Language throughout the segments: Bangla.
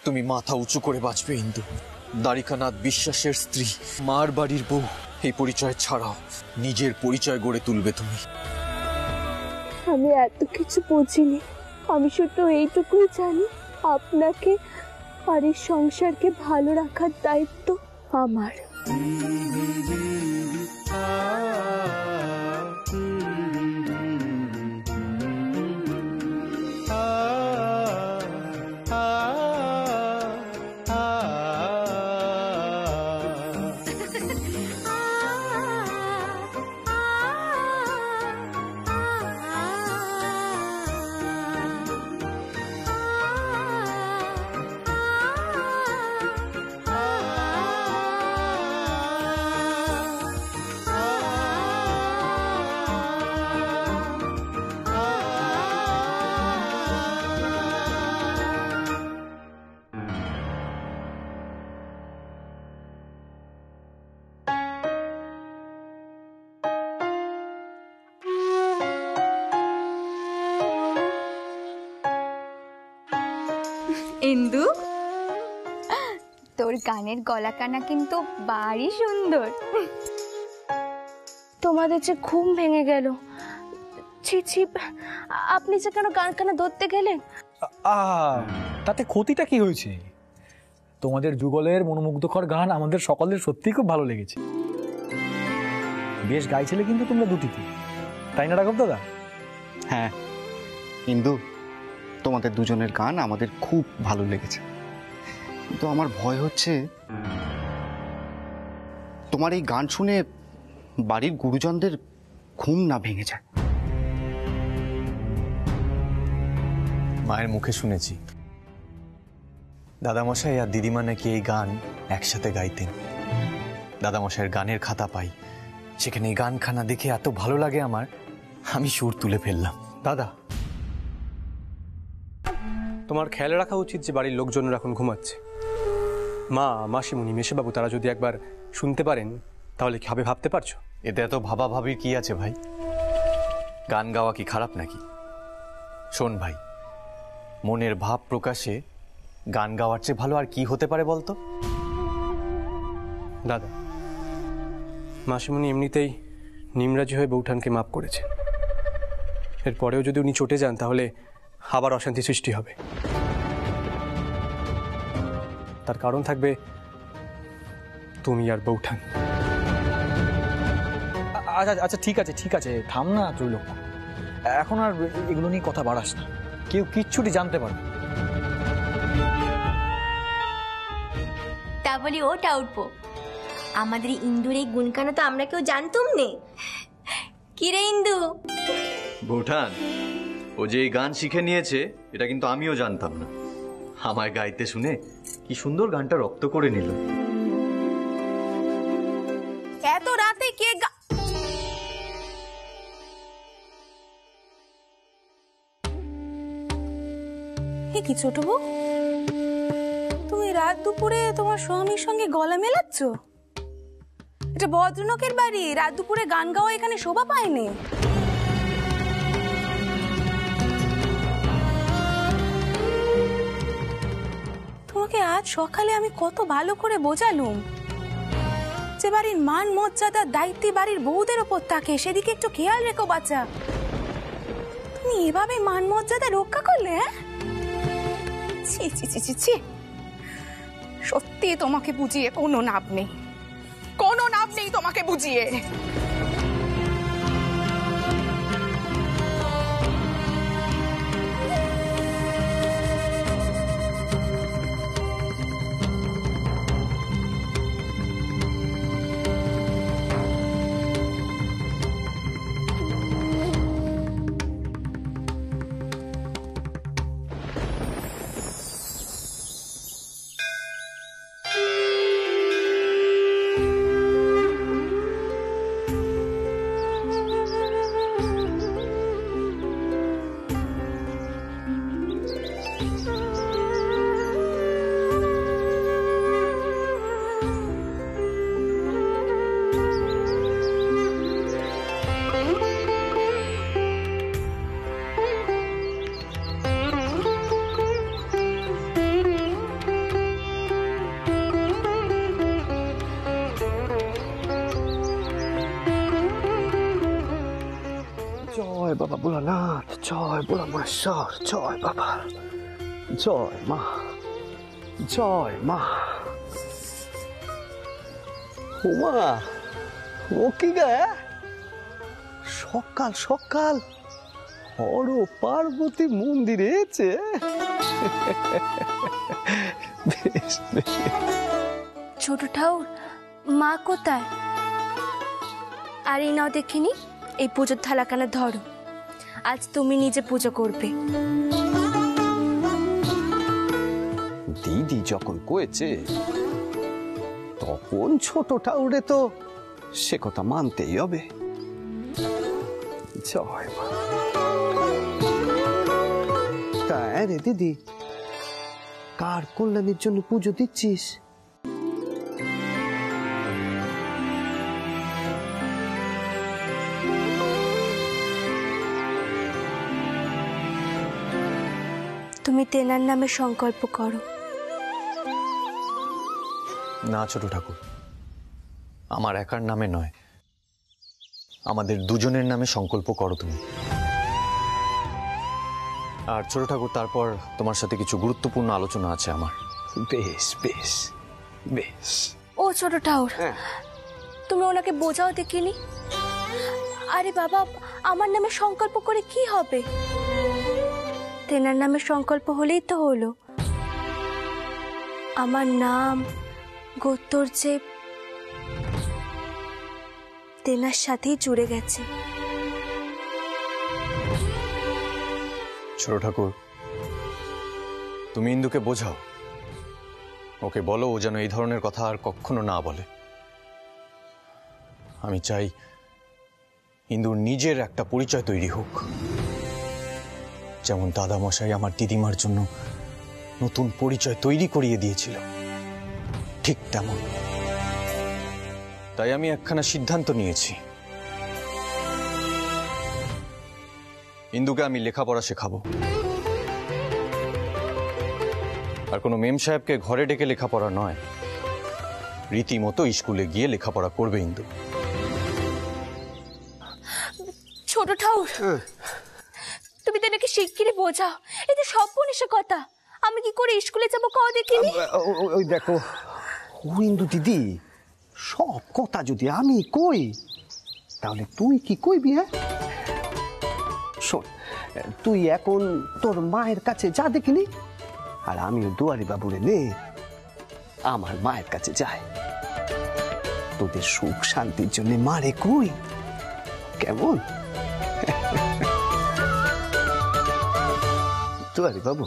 তুমি মাথা উঁচু করে বাঁচবে ইন্দু। দ্বারিকানাথ বিশ্বাসের স্ত্রী, মার বাড়ির বউ, এই পরিচয় ছাড়াও নিজের পরিচয় গড়ে তুলবে তুমি। আমি এত কিছু বুঝিনি, আমি শুধু এইটুকুই জানি আপনাকে আর এই সংসারকে ভালো রাখার দায়িত্ব আমার। ইন্দু, তোর গানের গলাকানা কিন্তু বাড়ি সুন্দর। তোমাদের যে ঘুম ভেঙে গেল। ছি ছি, আপনি যে কেন গান কানা ধরতে গেলেন? তাতে ক্ষতিটা কি হয়েছে? তোমাদের যুগলের মনোমুগ্ধকর গান আমাদের সকলের সত্যিই খুব ভালো লেগেছে। বেশ গাইছিলে কিন্তু তোমরা দুটিতে, তাই না রাঘব দাদা? হ্যাঁ ইন্দু, তোমাদের দুজনের গান আমাদের খুব ভালো লেগেছে, কিন্তু আমার ভয় হচ্ছে তোমার এই গান শুনে বাড়ির গুরুজনদের ঘুম না ভেঙে যায়। মায়ের মুখে শুনেছি দাদামশাই আর দিদিমা নাকি এই গান একসাথে গাইতেন। দাদামশাইয়ের গানের খাতা পাই, সেখানে এই গানখানা দেখে এত ভালো লাগে আমার, আমি সুর তুলে ফেললাম। দাদা, তোমার খেয়াল রাখা উচিত যে বাড়ির লোকজনরা এখন ঘুমাচ্ছে। মা, মাসিমণি, মেশোবাবু তারা যদি একবার শুনতে পারেন তাহলে কি হবে ভাবতে পারছো? এতে এত ভাবাভাবির কি আছে ভাই? গান গাওয়া কি খারাপ নাকি? শোন ভাই, মনের ভাব প্রকাশে গান গাওয়ার চেয়ে ভালো আর কি হতে পারে বলতো? দাদা, মাসিমণি এমনিতেই নিমরাজি হয়ে বৌঠানকে মাপ করেছে। এরপরেও যদি উনি চটে যান তাহলে আবার অশান্তি সৃষ্টি হবে। তার কারণ থাকবে তুমি আর বৌঠান। আচ্ছা আচ্ছা, ঠিক আছে ঠিক আছে, থাম না ত্রৈলোক্য, এখন আর এগুলো নিয়ে কথা বাড়াস না, কেউ কিচ্ছুটি জানতে পারবে। তা বলি ওটা উঠবো, আমাদের ইন্দুর এই গুণকানা তো আমরা কেউ জানতুম নে। কি রে ইন্দু? বৌঠান, ও যে এই গান শিখে নিয়েছে এটা কিন্তু আমিও জানতাম না। আমায় গাইতে শুনে কি সুন্দর গানটা রপ্ত করে নিল। এত রাতে কে কি ছোট বউ, তুমি রাত দুপুরে তোমার স্বামীর সঙ্গে গলা মেলাচ্ছ? এটা ভদ্রলোকের বাড়ি, রাত দুপুরে গান গাওয়া এখানে শোভা পায়নি। তোমাকে আজ সকালে আমি কত ভালো করে বোঝালুম যে বাড়ির মান মর্যাদার দায়িত্ব বাড়ির বউদের ওপর থাকে, সেদিকে একটু খেয়াল রেখো বাচ্চা। তুমি এভাবে মান মর্যাদা রক্ষা করলে? হ্যাঁ, ছি ছি ছি ছি ছি, সত্যি তোমাকে বুঝিয়ে কোনো লাভ নেই, কোনো লাভ নেই তোমাকে বুঝিয়ে। ভোলানাথ, জয় ভোলা মহেশ্বর, জয় বাবা, জয় মা, জয় মা। উমা, ও কি গে? সকাল সকাল হর পার্বতী মন্দিরে এসে বেশ বেশ। ছোট ঠাউর, মা কোথায়? আর এই নাও দেখিনি, এই পুজোর থালাখানা ধরো, আজ তুমি নিজে পুজো করবে। দিদি যখন কয়েছে তখন ছোট ঠাউরে তো সে কথা মানতেই হবে। জয় মা। তা রে দিদি, কার কল্যাণের জন্য পুজো দিচ্ছিস? তুমি তেনার নামে সংকল্প করো। না ছোট ঠাকুর, আমার একার নামে নয়, আমাদের দুজনের নামে সংকল্প করো তুমি। আর ছোট ঠাকুর, তারপর তোমার সাথে কিছু গুরুত্বপূর্ণ আলোচনা আছে আমার। বেশ বেশ বেশ। ও ছোট ঠাউর, তুমি ওনাকে বোঝাও দেখিনি। আরে বাবা, আমার নামে সংকল্প করে কি হবে? তেনার নামে সংকল্প হলেই তো হলো। আমার নাম গোত্তর যে তেনার সাথেই জুড়ে গেছে। ছোট ঠাকুর, তুমি ইন্দুকে বোঝাও, ওকে বলো ও যেন এই ধরনের কথা আর কখনো না বলে। আমি চাই ইন্দুর নিজের একটা পরিচয় তৈরি হোক, যেমন দাদামশাই আমার দিদিমার জন্য নতুন পরিচয় তৈরি করিয়ে দিয়েছিল, ঠিক তেমন। তাই আমি একখানা সিদ্ধান্ত নিয়েছি, ইন্দুকে আমি লেখাপড়া শেখাবো। আর কোনো মেম সাহেবকে ঘরে ডেকে লেখাপড়া নয়, রীতিমতো স্কুলে গিয়ে লেখাপড়া করবে ইন্দু। ছোট ঠাউর, তুমি তো নাকি শিগগিরই বোঝাও, এটা সব বনিসের কথা। আমি কি করে স্কুলে যাবো কও দেখিনি? ওই দেখো, ও ইন্দু দিদি, সব কথা যদি আমি কই তাহলে তুই কি কইবি? হ্যাঁ শোন, তুই এখন তোর মায়ের কাছে যা দেখিনি, আর আমিও দুয়ারি বাবুরে নে আমার মায়ের কাছে যাই। তোদের সুখ শান্তির জন্য মারে কই, কেমন? দুয়ারি বাবু,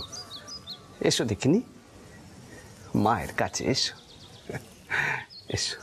এসো দেখিনি, মায়ের কাছে এসো, এসো।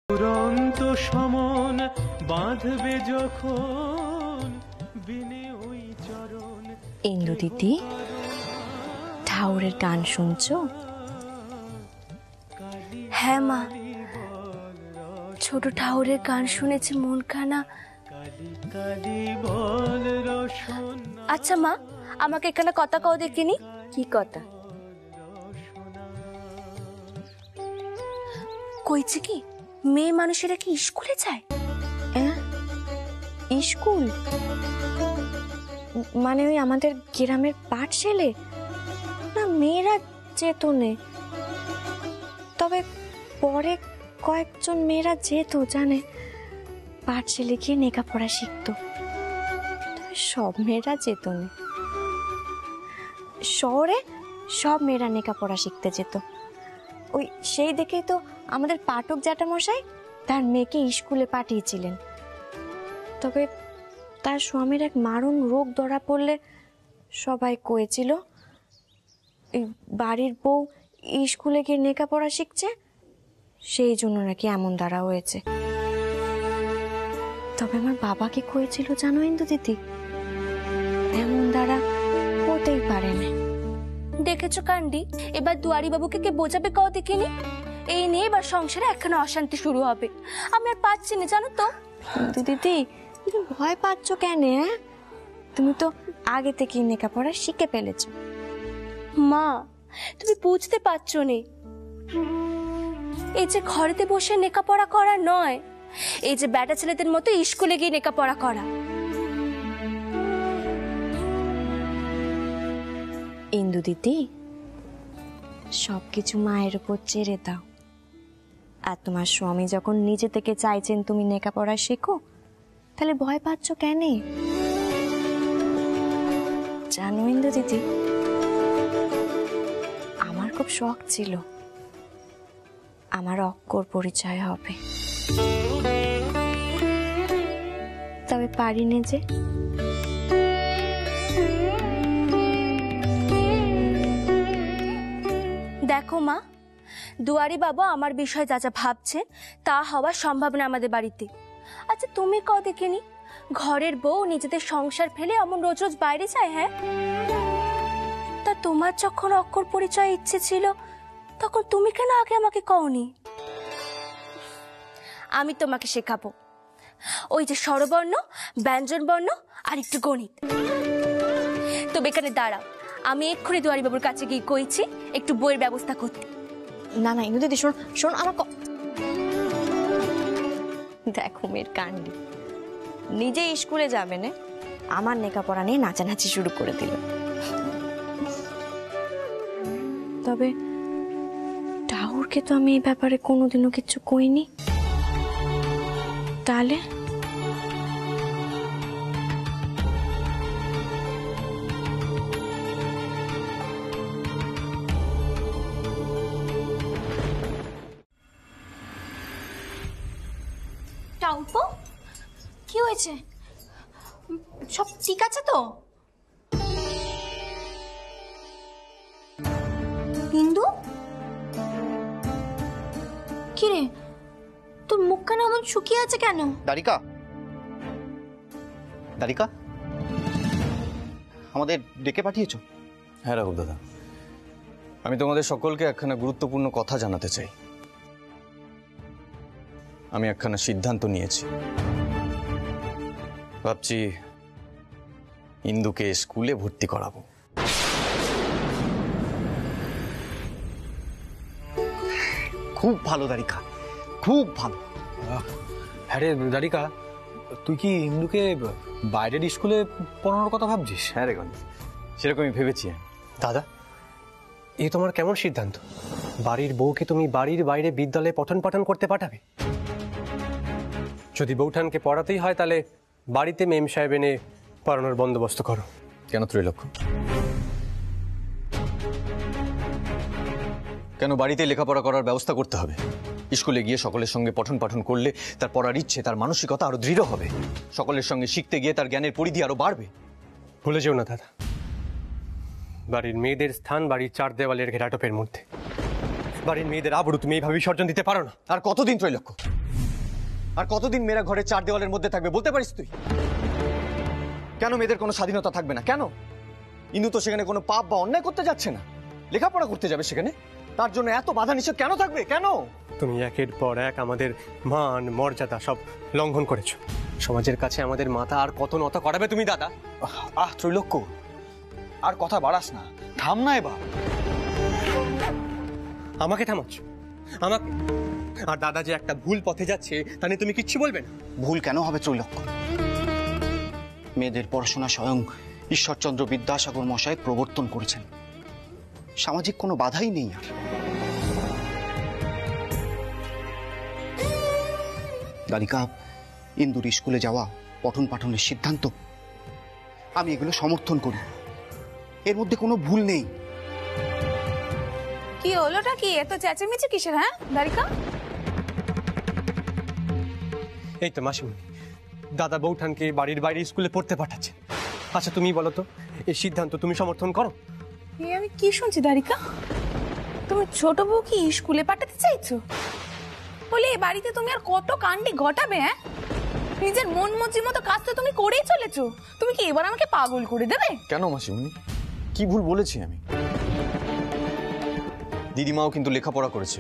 দুরন্ত সমন বাঁধবে যখন বিনে ওই চরণ। ইন্দু দিদি, ঠাউরের গান শুনছো? হ্যাঁ মা, ছোট ঠাউরের গান শুনেছি মনখানা। আচ্ছা মা, আমাকে এখানে কথা কও দেখিনি। কি কথা? কইছে কি মেয়ে মানুষেরা কি স্কুলে যায়? স্কুল মানে ওই আমাদের গ্রামের পাঠশালে? না, মেয়েরা যেত না, তবে পরে কয়েকজন মেয়েরা যেত, জানে, পাঠশালে গিয়ে লেখাপড়া শিখতো। তবে সব মেয়েরা যেত না। শহরে সব মেয়েরা লেখাপড়া শিখতে যেত। ওই সেই দেখেই তো আমাদের পাঠক জ্যাঠামশাই তার মেয়েকে স্কুলে পাঠিয়েছিলেন। তবে তার স্বামীর এক মারণ রোগ ধরা পড়লে সবাই কয়েছিল এই বাড়ির বউ স্কুলে গিয়ে লেখাপড়া শিখছে, সেই জন্য নাকি এমন দ্বারা হয়েছে। তবে আমার বাবাকে কয়েছিল, জানো ইন্দু দিদি, এমন দ্বারা হতেই পারে না। দেখেছো কান্ডি, এবার দুয়ারি বাবুকে কে বোঝাবে কও দেখিনি। এই নিয়ে এবার সংসারে একখানে অশান্তি শুরু হবে। আমি আর পাচ্ছি না, জানো তো। ইন্দু দিদি, তুমি ভয় পাচ্ছ কেন? তুমি তো আগে থেকেই লেখাপড়া শিখে ফেলেছো। মা, তুমি বুঝতে পারছো না, এই যে ঘরেতে বসে লেখাপড়া করা নয়, এই যে বেটা ছেলেদের মতো স্কুলে গিয়ে লেখাপড়া করা। ইন্দু দিদি, সবকিছু মায়ের উপর ছেড়ে দাও। আর তোমার স্বামী যখন নিজে থেকে চাইছেন তুমি লেখাপড়া শেখো, তাহলে ভয় পাচ্ছ কেন? জানো ইন্দু দিদি, আমার খুব শখ ছিল আমার অক্ষর পরিচয় হবে, তবে পারিনি যে। দেখো মা, দুয়ারি বাবু আমার বিষয়ে যা যা ভাবছে তা হওয়ার সম্ভাবনা আমাদের বাড়িতে। আচ্ছা তুমি কও দেখিনি, ঘরের বউ নিজেদের সংসার ফেলে এমন রোজ রোজ বাইরে যায়? হ্যাঁ, তা তোমার যখন অক্ষর পরিচয় ইচ্ছে ছিল তখন তুমি কেন আগে আমাকে কওনি? আমি তোমাকে শেখাবো ওই যে স্বরবর্ণ, ব্যঞ্জন বর্ণ আর একটু গণিত। তবে এখানে দাঁড়াও, আমি এক্ষুনি দুয়ারি বাবুর কাছে গিয়ে কইছি একটু বইয়ের ব্যবস্থা করতে। না না ইন্দু দিদি, শোন শোন আমার দেখো মেয়ের কান্ডি, নিজে স্কুলে যাবে না, আমার লেখাপড়া নিয়ে নাচানাচি শুরু করে দিল। তবে টাহুরকে তো আমি এই ব্যাপারে কোনোদিনও কিছু কইনি। তাহলে টাউপো, কি হয়েছে? সব ঠিক আছে তো? হিন্দু, কিরে তোর মুখখানা এমন শুকিয়ে আছে কেন? দারিকা, দারিকা, আমাদের ডেকে পাঠিয়েছো? হ্যাঁ রাঘব দাদা, আমি তোমাদের সকলকে একখানা গুরুত্বপূর্ণ কথা জানাতে চাই। আমি একখানা সিদ্ধান্ত নিয়েছি। ভাবছি ইন্দুকে স্কুলে ভর্তি করাবো। খুব ভালো দারিকা, খুব ভালো। হ্যাঁ রে দারিকা, তুই কি ইন্দুকে বাইরের স্কুলে পড়ানোর কথা ভাবছিস? হ্যাঁ রে গণ, সেরকমই ভেবেছি। দাদা, এ তোমার কেমন সিদ্ধান্ত? বাড়ির বউকে তুমি বাড়ির বাইরে বিদ্যালয়ে পঠন পাঠন করতে পাঠাবে? যদি বৌঠানকে পড়াতেই হয় তাহলে বাড়িতে মেম সাহেব এনে পড়ানোর বন্দোবস্ত করো। কেন ত্রিলক্ষ? কেন বাড়িতে লেখাপড়া করার ব্যবস্থা করতে হবে? স্কুলে গিয়ে সকলের সঙ্গে পঠন পাঠন করলে তার পড়ার ইচ্ছে, তার মানসিকতা আরো দৃঢ় হবে। সকলের সঙ্গে শিখতে গিয়ে তার জ্ঞানের পরিধি আরো বাড়বে। ভুলে যেও না দাদা, বাড়ির মেয়েদের স্থান বাড়ির চার দেওয়ালের ঘেরাটোপের মধ্যে। বাড়ির মেয়েদের আবরু তুমি এইভাবে বিসর্জন দিতে পারো না। আর কতদিন ত্রৈলক্ষ্য, আর কতদিন মেয়েরা ঘরে চার দেওয়ালের মধ্যে থাকবে বলতে পারিস তুই? কেন মেয়েদের কোনো স্বাধীনতা থাকবে না? কেন? ইন্দু তো সেখানে কোনো পাপ বা অন্যায় করতে যাচ্ছে না, লেখাপড়া করতে যাবে সেখানে। তার জন্য এত বাধা নিষেধ কেন থাকবে? কেন? তুমি একের পর এক আমাদের মান মর্যাদা সব লঙ্ঘন করেছো। সমাজের কাছে আমাদের মাথা আর কত নত করাবে তুমি দাদা? ত্রৈলক্ষ্য, আর কথা বাড়াস না, থাম না এবার। আমাকে থামাচ্ছ? আমাকে? আর দাদা যে একটা ভুল পথে যাচ্ছে তা নিয়ে তুমি কিচ্ছু বলবে না? ভুল কেন হবে ত্রৈলোক্য? মেয়েদের পড়াশোনা স্বয়ং ঈশ্বরচন্দ্র বিদ্যাসাগর মশাই প্রবর্তন করেছেন, সামাজিক কোনো বাধাই নেই। আর দারিকা, ইন্দুর স্কুলে যাওয়া, পঠন পাঠনের সিদ্ধান্ত, আমি এগুলো সমর্থন করি, এর মধ্যে কোনো ভুল নেই। কি হলোটা কি? এত চেঁচামেচি কিসের? হ্যাঁ দারিকা, এই তো মাসিমণি, দাদা বৌঠানকে বাড়ির বাইরে স্কুলে পড়তে পাঠাচ্ছেন। আচ্ছা তুমি বলো তো, এই সিদ্ধান্ত তুমি সমর্থন করো? এই আমি কি শুনছি দারিকা? তুমি ছোট বউ কি স্কুলে পাঠাতে চাইছো? বলে এই বাড়িতে তুমি আর কত কাণ্ডি ঘটাবে? হ্যাঁ, নিজের মন মর্জি মতো কাজ তো তুমি করেই চলেছো। তুমি কি এবার আমাকে পাগল করে দেবে? কেন মাসিমণি, কি ভুল বলেছি আমি? দিদিমাও কিন্তু লেখাপড়া করেছে।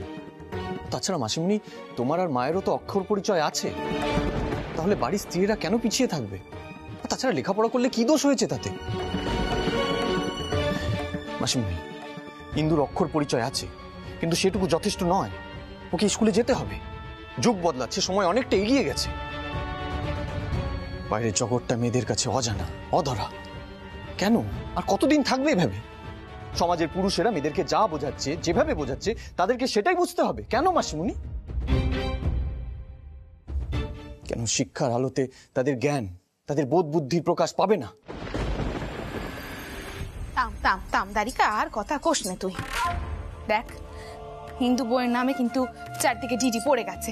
তাছাড়া মাসিমণি, তোমার আর মায়েরও তো অক্ষর পরিচয় আছে, তাহলে বাড়ির স্ত্রীরা কেন পিছিয়ে থাকবে? আর তাছাড়া লেখাপড়া করলে কি দোষ হয়েছে তাতে? মাসিমণি, ইন্দুর অক্ষর পরিচয় আছে, কিন্তু সেটুকু যথেষ্ট নয়। ওকে স্কুলে যেতে হবে। যুগ বদলাচ্ছে, সময় অনেকটা এগিয়ে গেছে। বাইরের জগৎটা মেয়েদের কাছে অজানা, অধরা। কেন আর কতদিন থাকবে এভাবে? সমাজের পুরুষেরা মেয়েদেরকে যা বোঝাচ্ছে, যেভাবে বোঝাচ্ছে, তাদেরকে সেটাই বুঝতে হবে। কেন মাসিমণি? কেন শিক্ষার আলোতে তাদের জ্ঞান, তাদের বোধ বুদ্ধির প্রকাশ পাবে না? থাম থাম থাম দারিকা, আর কথা কোস না তুই। দেখ, হিন্দু বইয়ের নামে কিন্তু চারদিকে ডিডি পড়ে গেছে।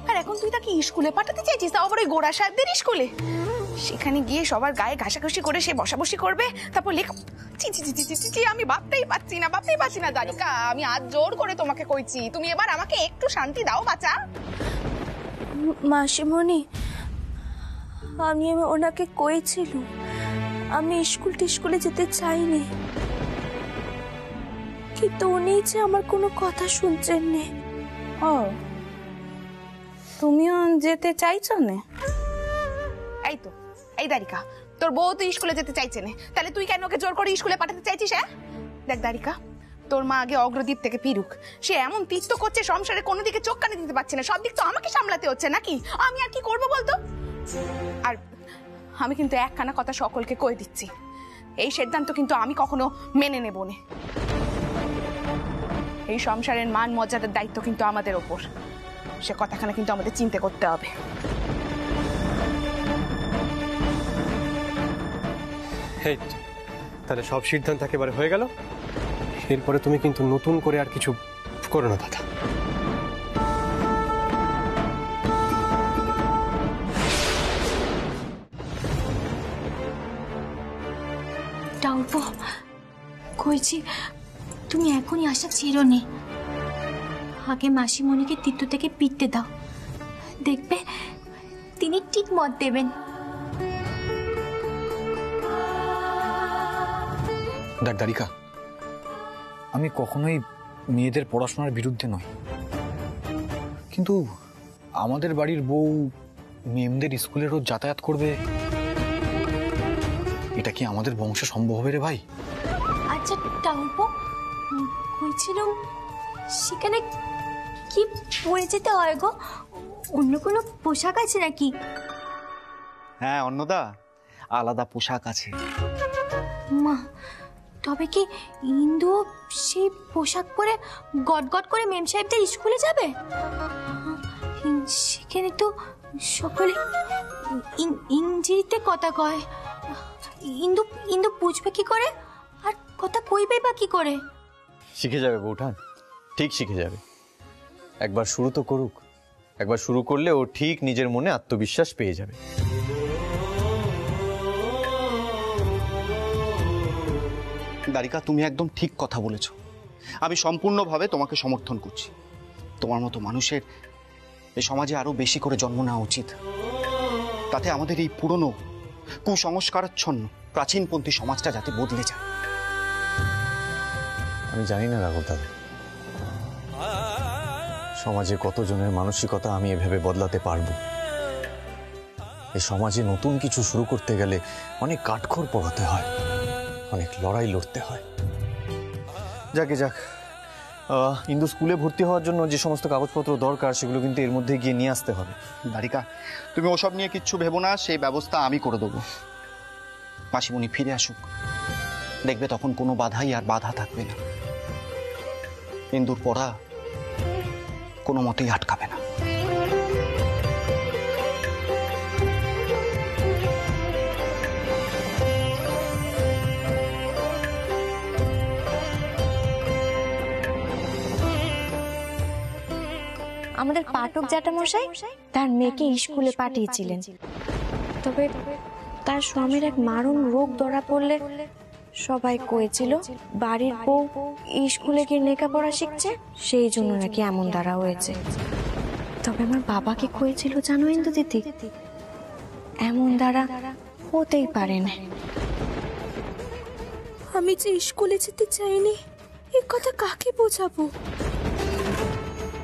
আর এখন তুই তাকে স্কুলে পাঠাতে চাইছিস, তাও আবার ওই গোড়া সাহেবদের স্কুলে। সেখানে গিয়ে সবার গায়ে ঘাসাঘাসি করে সে বসাবসি করবে, তারপর লেখা। আমি ভাবতেই পারছি না দারিকা। আমি আজ জোর করে তোমাকে কইছি, তুমি এবার আমাকে একটু শান্তি দাও বাচ্চা। মাসিমণি, আমি ওনাকে কইছিল আমি স্কুলে যেতে চাইনি, কিন্তু উনি যে আমার কোনো কথা শুনছেন না। ও, তুমিও যেতে চাইছো না? এই তো, এই দারিকা, তোর বউ তো স্কুলে যেতে চাইছে না, তাহলে তুই কেন ওকে জোর করে স্কুলে পাঠাতে চাইছিস? হ্যাঁ দেখ দারিকা, তোর মা আগে অগ্রদ্বীপ থেকে ফিরুক। সে এমন তীর্থ করছে, সংসারে কোনো দিকে চোখ কানে দিতে পারছে না, সব দিক তো আমাকে সামলাতে হচ্ছে নাকি? আমি আর কি করবো বলতো? আর আমি কিন্তু একখানা কথা সকলকে কয়ে দিচ্ছি, এই সিদ্ধান্ত কিন্তু আমি কখনো মেনে নেব না। এই সংসারের মান মর্যাদার দায়িত্ব কিন্তু আমাদের ওপর, সে কথাখানা কিন্তু আমাদের চিন্তা করতে হবে। তাহলে সব সিদ্ধান্ত একেবারে হয়ে গেল। এরপরে তুমি কিন্তু নতুন করে আর কিছু করো না দাদা। টাউপো কইছি, তুমি এখনই আশা ছেড়ো নে। আগে মাসিমণিকে তীর্থ থেকে পিটতে দাও, দেখবে তিনি ঠিক মত দেবেন। দেখ দারিকা, আমি কখনোই মেয়েদের পড়াশোনার বিরুদ্ধে নই, কিন্তু আমাদের বাড়ির বউ মেয়েদের স্কুলে রোজ যাতায়াত করবে, এটা কি আমাদের বংশে সম্ভব হবে রে ভাই? আচ্ছা টাউপো, কইছিলাম সেখানে কি পরে যেতে হয় গো? অন্য কোনো পোশাক আছে নাকি? হ্যাঁ অন্নদা, আলাদা পোশাক আছে। মা, তবে কি ইন্দু সেই পোশাক পরে গটগট করে মেম সাহেবদের স্কুলে যাবে? সেখানে তো সকলে ইংরেজিতে কথা কয়। ইন্দু বুঝবে কি করে, আর কথা কইবে বা কি করে? শিখে যাবে বৌঠান, ঠিক শিখে যাবে। একবার শুরু তো করুক, একবার শুরু করলে ও ঠিক নিজের মনে আত্মবিশ্বাস পেয়ে যাবে। দারিকা, তুমি একদম ঠিক কথা বলেছ। আমি সম্পূর্ণভাবে তোমাকে সমর্থন করছি। তোমার মতো মানুষের এই সমাজে আরো বেশি করে জন্ম নেওয়া উচিত, তাতে আমাদের এই পুরনো কুসংস্কারাচ্ছন্ন প্রাচীনপন্থী সমাজটা যাতে বদলে যায়। আমি জানি না রাঘব দাদা, সমাজে কতজনের মানসিকতা আমি এভাবে বদলাতে পারবো। এই সমাজে নতুন কিছু শুরু করতে গেলে অনেক কাঠখড় পোড়াতে হয়, অনেক লড়াই লড়তে হয়। যাকে যাক, ইন্দু স্কুলে ভর্তি হওয়ার জন্য যে সমস্ত কাগজপত্র দরকার সেগুলো কিন্তু এর মধ্যে গিয়ে নিয়ে আসতে হবে। দারিকা, তুমি ওসব নিয়ে কিচ্ছু ভেবো না, সেই ব্যবস্থা আমি করে দেবো। মাসিমণি ফিরে আসুক, দেখবে তখন কোনো বাধাই আর বাধা থাকবে না। ইন্দুর পড়া কোনো মতেই আটকাবে না। আমাদের পাঠক জ্যাঠামশাই তার মেয়েকে স্কুলে পাঠিয়েছিলেন, তবে তার স্বামীর এক মারণ রোগ ধরা পড়লে সবাই কয়েছিল বাড়ির বউ স্কুলে গিয়ে লেখাপড়া শিখছে, সেই জন্য নাকি এমন দ্বারা হয়েছে। তবে আমার বাবাকে কয়েছিল জানো ইন্দু দিদি, এমন দ্বারা হতেই পারে না। আমি যে স্কুলে যেতে চাইনি এ কথা কাকে বোঝাবো?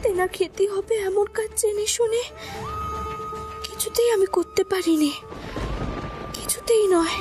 তেনার খেতে হবে এমন কাজ জেনে শুনে কিছুতেই আমি করতে পারিনি, কিছুতেই নয়।